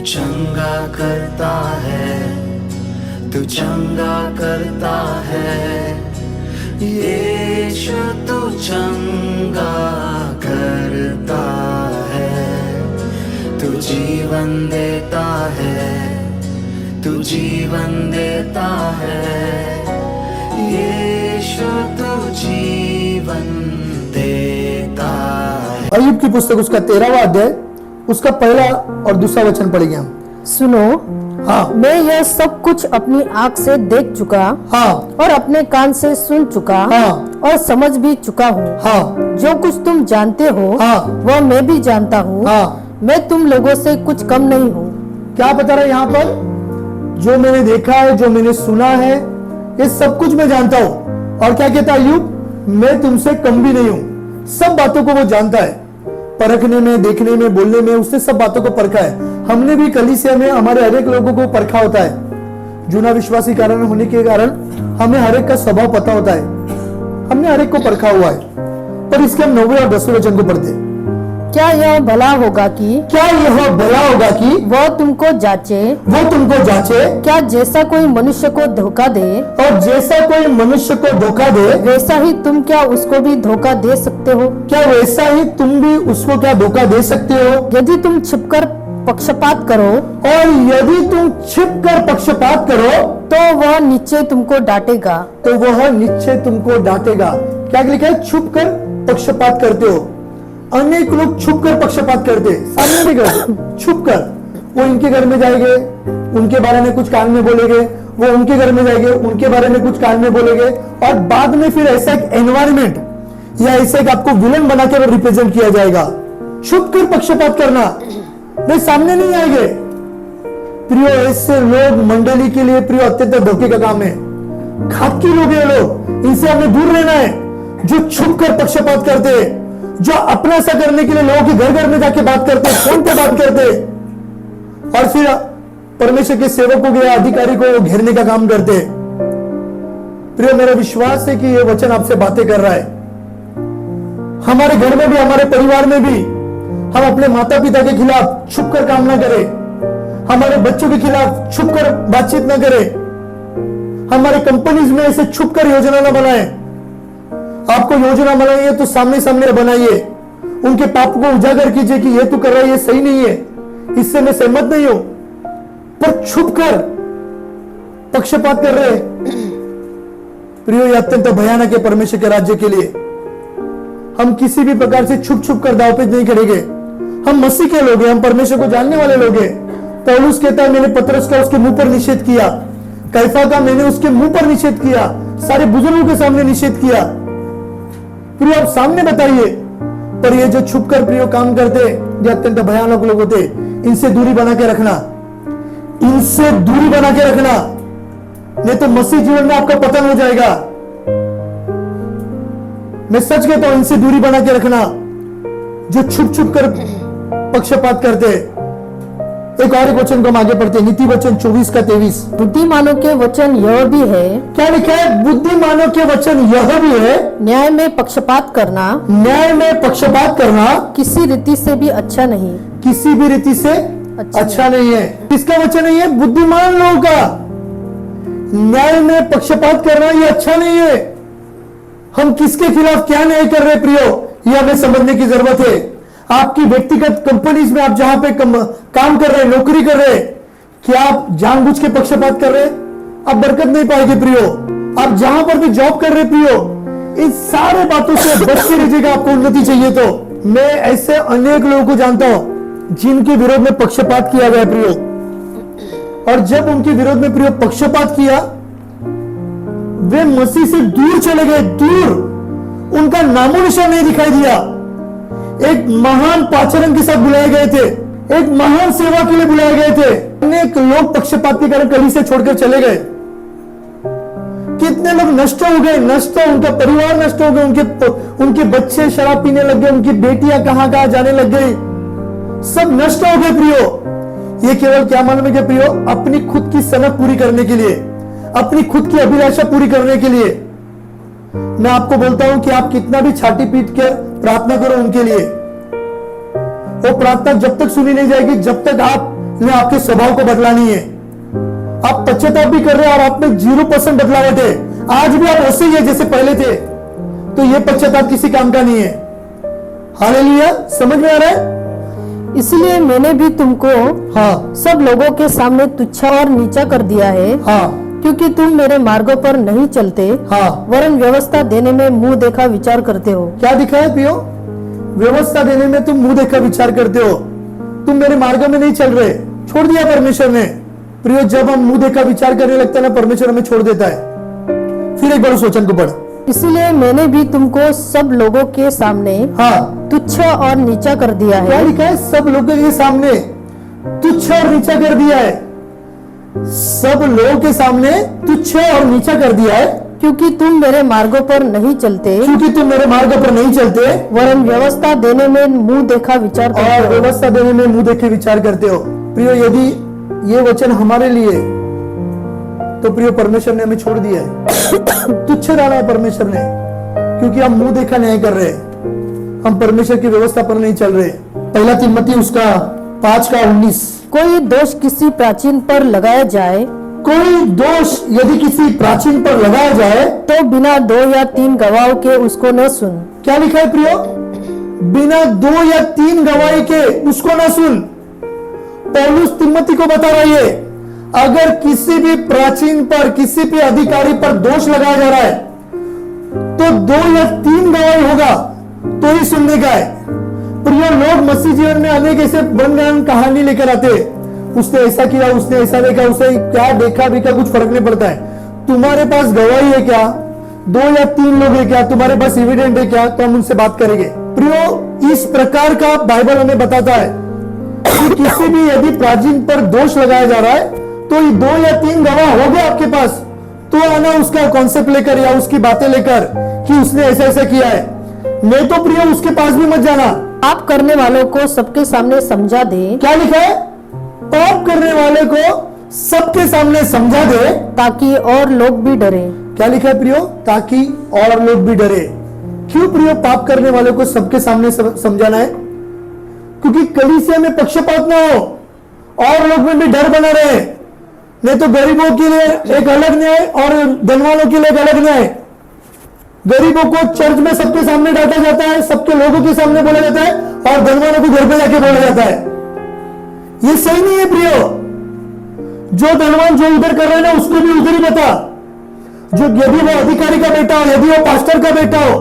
चंगा करता है, तू चंगा करता है, यीशु तू चंगा करता है, तू जीवन देता है, तू जीवन देता है, यीशु तू जीवन देता है। अय्यूब की पुस्तक उसका 13वां अध्याय उसका पहला और दूसरा वचन पढ़ेंगे हम। सुनो, हाँ, मैं यह सब कुछ अपनी आंख से देख चुका, हाँ, और अपने कान से सुन चुका, हाँ, और समझ भी चुका हूँ। हाँ, जो कुछ तुम जानते हो, हाँ, वह मैं भी जानता हूँ। हाँ। मैं तुम लोगों से कुछ कम नहीं हूँ। क्या बता रहा है यहाँ पर? जो मैंने देखा है, जो मैंने सुना है, ये सब कुछ मैं जानता हूँ। और क्या कहता है अय्यूब? मैं तुमसे कम भी नहीं हूँ। सब बातों को वो जानता है, परखने में, देखने में, बोलने में, उसने सब बातों को परखा है। हमने भी कलीसिया में हमारे हर एक लोगों को परखा होता है। जूना विश्वासी कारण होने के कारण हमें हर एक का स्वभाव पता होता है। हमने हर एक को परखा हुआ है। पर इसके हम 9वें और 10वें वचन को पढ़ते हैं। क्या यह भला होगा कि वह तुमको जांचे, क्या जैसा कोई मनुष्य को धोखा दे, और जैसा कोई मनुष्य को धोखा दे, वैसा ही तुम क्या उसको भी धोखा दे सकते हो? क्या वैसा ही तुम भी उसको क्या धोखा दे सकते हो? यदि तुम छिपकर पक्षपात करो, और यदि तुम छिपकर पक्षपात करो, तो वह निश्चय तुमको डांटेगा। तो वह निश्चय तुमको डांटेगा। क्या लिखा है? छुप कर पक्षपात करते हो। अनेक लोग छुप कर पक्षपात करते, सामने नहीं करते, छुप कर। वो इनके घर में जाएंगे, उनके बारे में कुछ कान में बोलेंगे, वो उनके घर में जाएंगे, उनके बारे में कुछ कान में बोलेंगे, और बाद में फिर ऐसा एक एनवायरमेंट या ऐसे एक आपको विलन बनाकर रिप्रेजेंट किया जाएगा। छुप कर पक्षपात करना, वे सामने नहीं आएंगे। प्रियो, ऐसे लोग मंडली के लिए प्रियो अत्यंत धोखे का काम है। घातकी लोग हैं लोग, इनसे हमें दूर रहना है। जो छुप कर पक्षपात करते हैं, जो अपना सा करने के लिए लोगों के घर घर में जाके बात करते, फोन पे बात करते, और फिर परमेश्वर के सेवकों के अधिकारी को घेरने का काम करते। प्रिय, मेरा विश्वास है कि यह वचन आपसे बातें कर रहा है। हमारे घर में भी, हमारे परिवार में भी हम अपने माता पिता के खिलाफ छुप कर काम ना करें, हमारे बच्चों के खिलाफ छुप कर बातचीत ना करें, हमारे कंपनीज में ऐसे छुप कर योजना ना बनाएं। आपको योजना बनाई है तो सामने सामने बनाइए, उनके पाप को उजागर कीजिए कि ये तू कर रहा है, ये सही नहीं है, इससे मैं सहमत नहीं हूं। पर छुप कर पक्षपात कर रहे प्रियो, ये अत्यंत भयानक है परमेश्वर के राज्य के लिए। हम किसी भी प्रकार से छुप छुप कर दावपेच नहीं करेंगे। हम मसीह के लोग हैं, हम परमेश्वर को जानने वाले लोग हैं। पौलुस कहता है, मैंने पतरस का उसके मुंह पर निषेध किया, कैफा का मैंने उसके मुंह पर निषेध किया, सारे बुजुर्गों के सामने निषेध किया। प्रियो, आप सामने बताइए। पर ये जो छुप कर प्रियो काम करते, जो अत्यंत भयानक लोग होते, इनसे दूरी बना के रखना, इनसे दूरी बना के रखना, नहीं तो मसीह जीवन में आपका पतन हो जाएगा। मैं सच कहता हूं, इनसे दूरी बना के रखना, जो छुप छुप कर पक्षपात करते। एक और एक वचन को हम आगे पढ़ते हैं, नीति वचन 24:23। बुद्धिमानों के वचन यह भी है, क्या लिखा है? बुद्धिमानों के वचन यह भी है, न्याय में पक्षपात करना, न्याय में पक्षपात करना किसी रीति से भी अच्छा नहीं। किसी भी रीति से अच्छा नहीं है। किसका वचन नहीं है? बुद्धिमान लोगों का। न्याय में पक्षपात करना ये अच्छा नहीं है। हम किसके खिलाफ क्या न्याय कर रहे प्रियो, ये हमें समझने की जरूरत है। आपकी व्यक्तिगत कंपनीज में आप जहां पे काम कर रहे हैं, नौकरी कर रहे हैं, क्या आप जानबूझ के पक्षपात कर रहे हैं? आप बरकत नहीं पाएंगे प्रियो। आप जहां पर भी जॉब कर रहे प्रियो, इन सारे बातों से बच के रहिएगा। आपको उन्नति चाहिए तो मैं ऐसे अनेक लोगों को जानता हूं जिनके विरोध में पक्षपात किया गया प्रियो, और जब उनके विरोध में प्रियो पक्षपात किया, वे मसीह से दूर चले गए, दूर, उनका नामो निशान नहीं दिखाई दिया। एक महान पाचरण के साथ बुलाए गए थे, एक महान सेवा के लिए बुलाए गए थे। अनेक लोग पक्षपात के कारण कलीसिया छोड़कर चले गए। कितने लोग नष्ट हो गए, नष्ट, उनका परिवार नष्ट हो गए, उनके बच्चे शराब पीने लग गए, उनकी बेटियां कहां कहां जाने लग गई, सब नष्ट हो गए प्रियो। ये केवल क्या मालूम है कि प्रियो, अपनी खुद की सनक पूरी करने के लिए, अपनी खुद की अभिलाषा पूरी करने के लिए। मैं आपको बोलता हूं कि आप कितना भी छाती पीट कर प्रार्थना करो उनके लिए, वो प्रार्थना जब तक सुनी नहीं जाएगी जब तक आपने आपके स्वभाव को बदलानी है। आप पश्चाताप भी कर रहे हैं और आप में 0% बदलाव थे, आज भी आप वैसे ही है जैसे पहले थे, तो ये पश्चाताप किसी काम का नहीं है। हालेलुया, समझ में आ रहा है? इसलिए मैंने भी तुमको हाँ सब लोगों के सामने तुच्छा और नीचा कर दिया है, हाँ क्योंकि तुम मेरे मार्गों पर नहीं चलते, हाँ। वरन व्यवस्था देने में मुंह देखा विचार करते हो। क्या दिखा है प्रियो? व्यवस्था देने में तुम मुंह देखा विचार करते हो, तुम मेरे मार्ग में नहीं चल रहे, छोड़ दिया परमेश्वर ने। प्रियो, जब हम मुंह देखा विचार करने लगते हैं ना, परमेश्वर हमें छोड़ देता है। फिर एक बार उस वचन को पढ़। इसलिए मैंने भी तुमको सब लोगों के सामने हाँ, तुच्छ और नीचा कर दिया क्या है। लिखा है? सब लोगों के सामने तुच्छ और नीचा कर दिया है। सब लोगों के सामने तुच्छ और नीचा कर दिया है, क्योंकि तुम मेरे मार्गों पर नहीं चलते, क्योंकि तुम मेरे मार्ग पर नहीं चलते वरन व्यवस्था देने में मुंह देखा विचार करते और हो। व्यवस्था देने में मुंह देखे विचार करते हो। प्रियो, यदि ये वचन हमारे लिए, तो प्रियो परमेश्वर ने हमें छोड़ दिया है, तुच्छ डाला है परमेश्वर ने, क्योंकि हम मुंह देखा नहीं कर रहे, हम परमेश्वर की व्यवस्था पर नहीं चल रहे। पहला तिमोथी उसका 5:19। कोई दोष किसी प्राचीन पर लगाया जाए कोई दोष यदि किसी प्राचीन पर लगाया जाए तो बिना 2 या 3 गवाहों के उसको न सुन। क्या लिखा है प्रियो? बिना 2 या 3 गवाही के उसको ना सुन। पौलुस तिमोथी को बता रहा है, अगर किसी भी प्राचीन पर, किसी भी अधिकारी पर दोष लगाया जा रहा है तो 2 या 3 गवाही होगा तो ही सुनने का है। प्रियो, लोग मसीह जीवन में अनेक ऐसे बनगान कहानी लेकर आते, उसने ऐसा किया, उसने ऐसा देखा, उसे क्या देखा भी क्या, कुछ फर्क नहीं पड़ता है। तुम्हारे पास गवाही है क्या? 2 या 3 लोग है क्या? तुम्हारे पास एविडेंट है क्या? तो हम उनसे बात करेंगे। प्रियो, इस प्रकार का बाइबल हमें बताता है कि किसी भी यदि प्राचीन पर दोष लगाया जा रहा है तो 2 या 3 गवाह हो गए आपके पास, तो आना उसका कॉन्सेप्ट लेकर या उसकी बातें लेकर कि उसने ऐसा ऐसा किया है। नहीं तो प्रियो, उसके पास भी मत जाना। पाप करने वालों को सबके सामने समझा दे। क्या लिखा है? पाप करने वाले को सबके सामने समझा दे, ताकि और लोग भी डरे। क्या लिखा है प्रियो? ताकि और लोग भी डरे। क्यों प्रियो पाप करने वाले को सबके सामने समझाना है? क्योंकि कलीसिया में पक्षपात ना हो और लोग में भी डर बना रहे। नहीं तो गरीबों के लिए एक अलग न्याय और धनवानों के लिए एक अलग न्याय। गरीबों को चर्च में सबके सामने डांटा जाता है, सबके लोगों के सामने बोला जाता है, और धनवानों को घर पे जाके बोला जाता है। ये सही नहीं है प्रियो। जो धनवान जो उधर कर रहे हैं ना, उसको भी उधर ही बता। जो यदि वो अधिकारी का बेटा हो, यदि वो पास्टर का बेटा हो,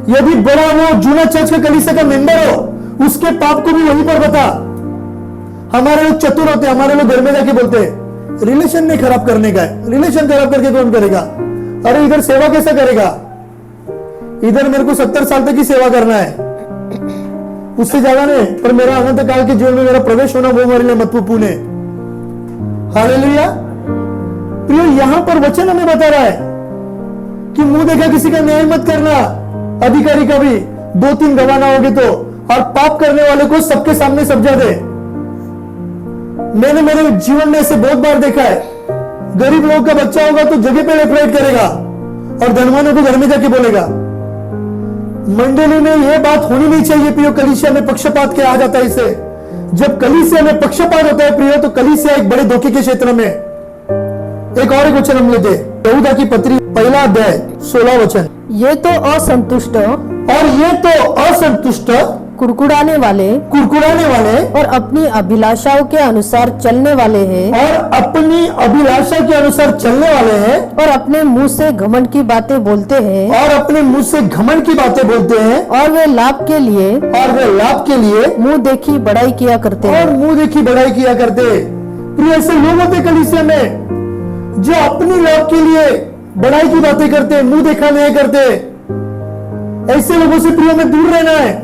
यदि बड़ा वो जूना चर्च का कलीसिया का मेंबर हो, उसके पाप को भी वहीं पर बता। हमारे लोग चतुर होते हैं, हमारे लोग घर में जाके बोलते हैं रिलेशन नहीं खराब करने का है। रिलेशन खराब करके कौन करेगा? अरे इधर सेवा कैसा करेगा? इधर मेरे को 70 साल तक की सेवा करना है, उससे ज्यादा नहीं, पर मेरा अनंत काल के जीवन में मेरा प्रवेश होना वो मेरे लिए महत्वपूर्ण है। हालेलुया। प्रियो, यहां पर वचन हमें बता रहा है कि मुंह देखा किसी का न्याय मत करना, अधिकारी का भी 2-3 गवाह ना होगे तो, और पाप करने वाले को सबके सामने समझा दे। मैंने मेरे जीवन में ऐसे बहुत बार देखा है, गरीब लोग का बच्चा होगा तो जगह पे लेफ्ट राइट करेगा और धनवानों को घर में जाके बोलेगा। मंडली में यह बात होनी नहीं चाहिए प्रियो। कलीसिया में पक्षपात क्या आ जाता है इसे। जब कलीसिया में पक्षपात होता है प्रियो, तो कलीसिया एक बड़े धोखे के क्षेत्र में। एक और एक वचन हम लेते, यहूदा की पत्री 1 अध्याय 16 वचन। ये तो असंतुष्ट और ये तो असंतुष्ट, कुड़कुड़ाने वाले और अपनी अभिलाषाओं के अनुसार चलने वाले हैं, अपनी अभिलाषा के अनुसार चलने वाले हैं, और अपने मुंह से घमंड की बातें बोलते हैं, और वे लाभ के लिए मुंह देखी बड़ाई किया करते हैं। और मुंह देखी बड़ाई किया करते। प्रिय, ऐसे लोग होते कलीसिया में जो अपनी लाभ के लिए बड़ाई की बातें करते, मुंह देखा नहीं करते। ऐसे लोगों से प्रिय में दूर रहना है।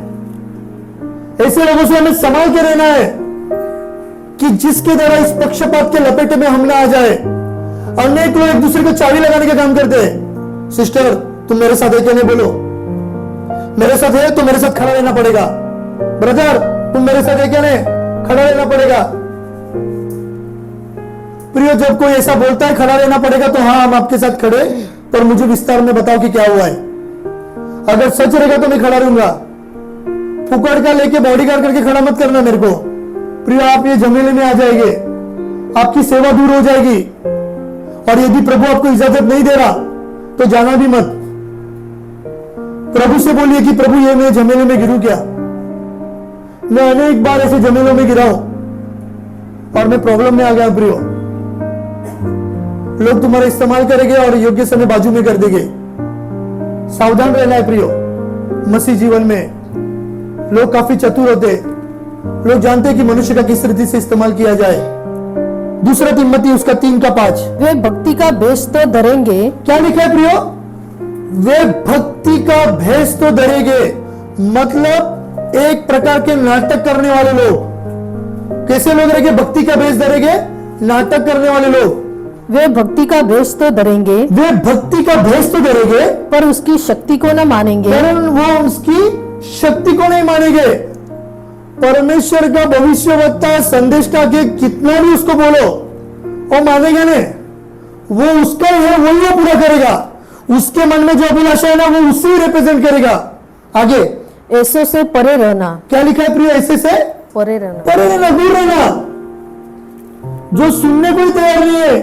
ऐसे लोगों से हमें संभाल के रहना है कि जिसके द्वारा इस पक्षपात के लपेटे में हम ना आ जाए। अनेक लोग एक दूसरे को चाबी लगाने का काम करते हैं। सिस्टर तुम मेरे साथ है क्या, नहीं बोलो, मेरे साथ है तो मेरे साथ खड़ा रहना पड़ेगा। ब्रदर तुम मेरे साथ है क्या, नहीं, खड़ा रहना पड़ेगा। प्रियो जब कोई ऐसा बोलता है खड़ा रहना पड़ेगा, तो हाँ हम आपके साथ खड़े, पर मुझे विस्तार में बताओ कि क्या हुआ है। अगर सच रहेगा तो मैं खड़ा रहूंगा। फुकड़ का लेके बॉडीगार्ड करके खड़ा मत करना मेरे को। प्रियो आप ये झमेले में आ जाएंगे, आपकी सेवा दूर हो जाएगी। और यदि प्रभु आपको इजाजत नहीं दे रहा तो जाना भी मत। प्रभु से बोलिए कि प्रभु ये मैं झमेले में गिरूं क्या। मैं अनेक बार ऐसे झमेलों में गिरा हूं और मैं प्रॉब्लम में आ गया। प्रियो लोग तुम्हारा इस्तेमाल करेंगे और योग्य समय बाजू में कर देंगे। सावधान रहना है प्रियो। मसीह जीवन में लोग काफी चतुर होते, लोग जानते हैं कि मनुष्य का किस रीति से इस्तेमाल किया जाए। दूसरा तिम्मती उसका 3:5, वे भक्ति का भेष तो धरेंगे। क्या लिखा है प्रियो? वे भक्ति का भेष तो धरेंगे, मतलब एक प्रकार के नाटक करने वाले लोग। कैसे लोग रहेंगे? भक्ति का भेष धरेंगे, नाटक करने वाले लोग। वे भक्ति का भेष तो धरेंगे, वे भक्ति का भेष तो धरेंगे, पर उसकी शक्ति को न मानेंगे। पर वो उसकी शक्ति को नहीं मानेंगे। परमेश्वर का भविष्यवक्ता संदेष्टा के कितना भी उसको बोलो वो मानेगा नहीं। वो उसका ही है, वही वो पूरा करेगा। उसके मन में जो अभिलाषा है ना वो उससे रिप्रेजेंट करेगा। आगे ऐसों से परे रहना। क्या लिखा है प्रिय? ऐसे से परे रहना, परे रहना, दूर रहना। जो सुनने को ही तैयार नहीं है,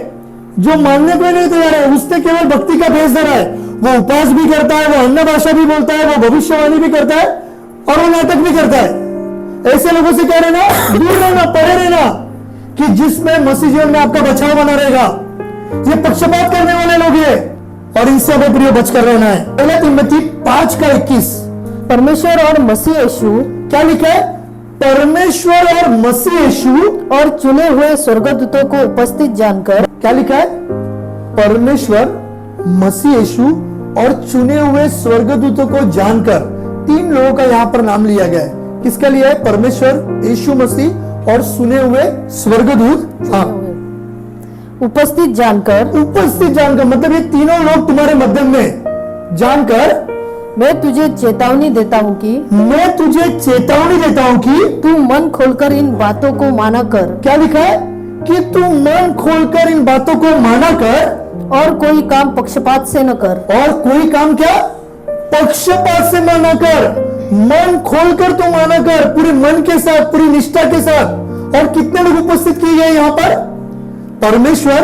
जो मानने को ही नहीं तैयार है, उसने केवल भक्ति का भेष धरा है। वो उपवास भी करता है, वो अन्य भाषा भी बोलता है, वो भविष्यवाणी भी करता है और वो नाटक भी करता है। ऐसे लोगों से क्या रहना? दूर रहना, परे रहना, कि जिसमें मसीह जीवन में आपका बचाव बना रहेगा। ये पक्षपात करने वाले लोग हैं और इनसे हमें प्रिय बचकर रहना है। पहला तिम्मती 5:21, परमेश्वर और मसीह यीशु। क्या लिखा है? परमेश्वर और मसीह यीशु और चुने हुए स्वर्गदूतों को उपस्थित जानकर। क्या लिखा है? परमेश्वर, मसीह यीशु और चुने हुए स्वर्गदूतों को जानकर। 3 लोगों का यहां पर नाम लिया गया है। किसका लिया है? परमेश्वर, यीशु मसीह और सुने हुए स्वर्गदूत। हाँ, उपस्थित जानकर। उपस्थित जानकर मतलब ये तीनों लोग तुम्हारे मध्यम में जानकर। मैं तुझे चेतावनी देता हूँ कि मैं तुझे चेतावनी देता हूँ कि तू मन खोलकर इन बातों को माना कर। क्या लिखा है? कि तू मन खोलकर इन बातों को माना कर और कोई काम पक्षपात से न कर। और कोई काम क्या? पक्षपात से माना कर। मन खोलकर तो माना कर, पूरे मन के साथ, पूरी निष्ठा के साथ। और कितने लोग उपस्थित किए गए यहाँ पर? परमेश्वर,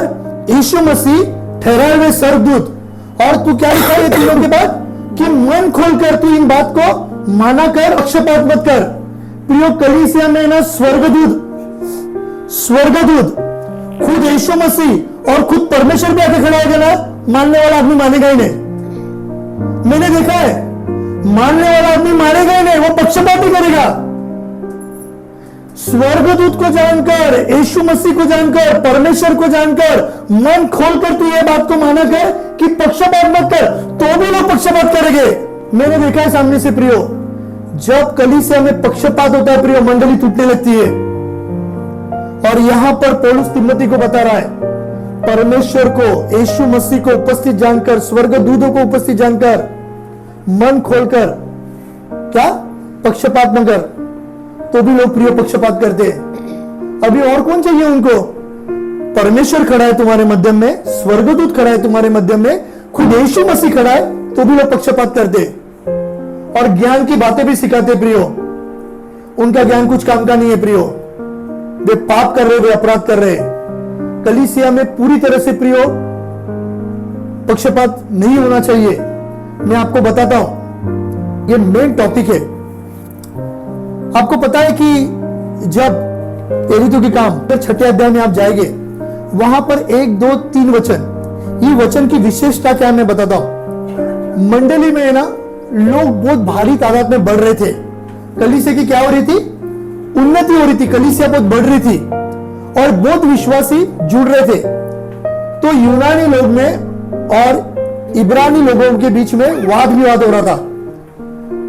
यीशु मसीह, ठहराए हुए स्वर्गदूत। और तू क्या लिखा है तीनों के बाद? कि मन खोलकर तू इन बात को माना कर, पक्षपात मत कर। प्रियो कलीसिया में ना स्वर्गदूत खुद यीशु मसीह और खुद परमेश्वर भी आके खड़ा होगा ना, मानने वाला आदमी मानेगा ही नहीं। मैंने देखा है, मानने वाला आदमी मानेगा ही नहीं, वो पक्षपात ही करेगा। स्वर्गदूत को जानकर, यीशु मसीह को जानकर, परमेश्वर को जानकर, मन खोलकर तू ये बात को माना कर कि पक्षपात मत कर, तो भी लोग पक्षपात करेंगे। मैंने देखा है सामने से प्रियो, जब कलीसिया में पक्षपात होता है प्रियो, मंडली टूटने लगती है। और यहां पर पौलुस तिम्मती को बता रहा है, परमेश्वर को, यीशु मसीह को उपस्थित जानकर, स्वर्गदूतों को उपस्थित जानकर, मन खोलकर क्या? पक्षपात न कर, तो भी लोग प्रिय पक्षपात करते हैं। अभी और कौन चाहिए उनको? परमेश्वर खड़ा है तुम्हारे मध्यम में, स्वर्गदूत खड़ा है तुम्हारे मध्यम में, खुद यीशु मसीह खड़ा है, तो भी लोग पक्षपात करते। और ज्ञान की बातें भी सिखाते प्रियो। उनका ज्ञान कुछ काम का नहीं है प्रियो। वे पाप कर रहे, वे अपराध कर रहे। कलीसिया में पूरी तरह से प्रियो पक्षपात नहीं होना चाहिए। मैं आपको बताता हूं, ये मेन टॉपिक है। आपको पता है कि जब एरितो की काम 6ठे अध्याय में आप जाएंगे, वहां पर 1, 2, 3 वचन, ये वचन की विशेषता क्या मैं बताता हूं। मंडली में ना लोग बहुत भारी तादाद में बढ़ रहे थे। कलीसिया की क्या हो रही थी? उन्नति हो रही थी, कलीसिया बहुत बढ़ रही थी और बहुत विश्वासी जुड़ रहे थे। तो यूनानी लोग में और इब्रानी लोगों के बीच में वाद विवाद हो रहा था।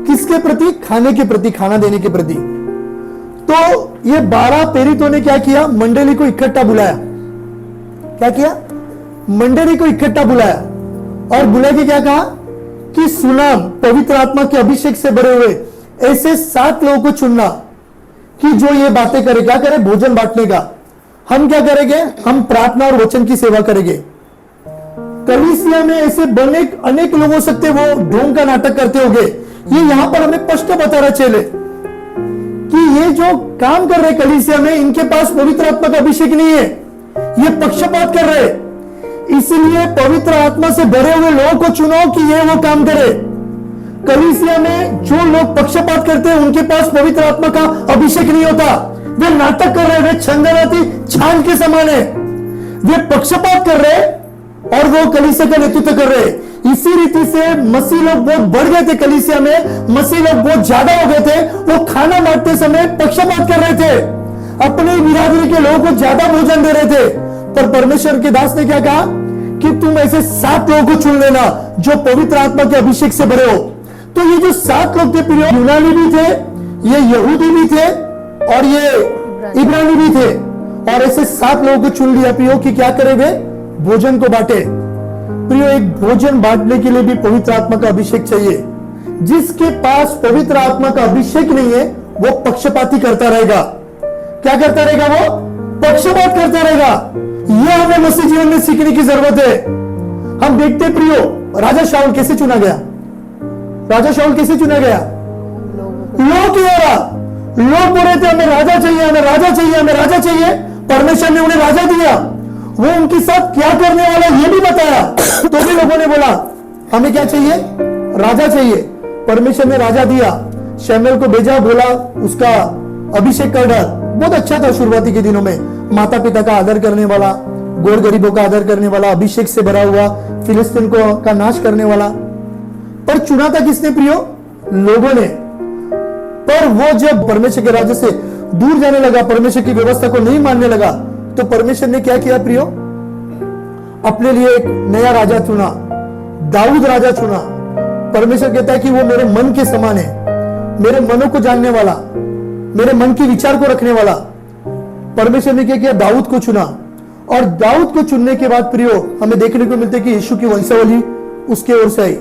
किसके प्रति? खाने के प्रति, खाना देने के प्रति। तो ये 12 प्रेरितों ने क्या किया? मंडली को इकट्ठा बुलाया। क्या किया? मंडली को इकट्ठा बुलाया और बुला के क्या कहा कि सुना, पवित्र आत्मा के अभिषेक से भरे हुए ऐसे 7 लोगों को चुनना कि जो ये बातें करे। क्या करे? भोजन बांटने का। हम क्या करेंगे? हम प्रार्थना और वचन की सेवा करेंगे। कलीसिया में ऐसे अनेक लोग हो सकते, वो ढोंग का नाटक करते होंगे। ये यहां पर हमें स्पष्ट बता रहा चले कि ये जो काम कर रहे कलीसिया में, इनके पास पवित्र आत्मा का अभिषेक नहीं है, ये पक्षपात कर रहे। इसलिए पवित्र आत्मा से भरे हुए लोगों को चुनो कि ये वो काम करे। कलीसिया में जो लोग पक्षपात करते हैं, उनके पास पवित्र आत्मा का अभिषेक नहीं होता। वे नाटक कर रहे, वे छंदनाती छान के समान है। वे पक्षपात कर रहे और वो कलीसिया का नेतृत्व कर रहे। इसी रीति से मसीह लोग बहुत बढ़ गए थे कलीसिया में, मसीह लोग बहुत ज्यादा हो गए थे। वो खाना बांटते समय पक्षपात कर रहे थे, अपने बिरादरी के लोगों को ज्यादा भोजन दे रहे थे। पर परमेश्वर के दास ने क्या कहा कि तुम ऐसे 7 लोगों को चुन लेना जो पवित्र आत्मा के अभिषेक से भरे हो। तो ये जो 7 लोग थे प्रियो, यूनानी भी थे, ये यहूदी भी थे और ये इब्रानी भी थे। और ऐसे 7 लोगों को चुन लिया प्रियो कि क्या करेंगे? भोजन को बांटे। प्रियो, एक भोजन बांटने के लिए भी पवित्र आत्मा का अभिषेक चाहिए। जिसके पास पवित्र आत्मा का अभिषेक नहीं है, वो पक्षपाती करता रहेगा। क्या करता रहेगा? वो पक्षपात करता रहेगा। यह हमें मसीह जीवन में सीखने की जरूरत है। हम देखते प्रियो, राजा शाऊल कैसे चुना गया? राजा शाऊल कैसे चुना गया? लोग क्यों हो रहा? लोग बोल रहे थे हमें राजा चाहिए, हमें राजा चाहिए, हमें राजा चाहिए। परमेश्वर ने उन्हें राजा दिया। वो उनके साथ क्या करने वाला ये भी बताया। तो भी लोगों ने बोला हमें क्या चाहिए? राजा चाहिए। परमेश्वर ने राजा दिया, शमूएल को भेजा, बोला उसका अभिषेक कर डाल। बहुत अच्छा था शुरुआती के दिनों में, माता पिता का आदर करने वाला, गोर गरीबों का आदर करने वाला, अभिषेक से भरा हुआ, फिलिस्तीन को का नाश करने वाला। पर चुना था किसने प्रियो? लोगों ने। पर वो जब परमेश्वर के राज्य से दूर जाने लगा, परमेश्वर की व्यवस्था को नहीं मानने लगा, तो परमेश्वर ने क्या किया प्रियो? अपने लिए एक नया राजा चुना, दाऊद राजा चुना। परमेश्वर कहता है कि वो मेरे मन के समान है, मेरे मनों को जानने वाला, मेरे मन के विचार को रखने वाला। परमेश्वर ने क्या किया? दाऊद को चुना। और दाऊद को चुनने के बाद प्रियो, हमें देखने को मिलता है कि यीशु की वंशावली उसके ओर से आई।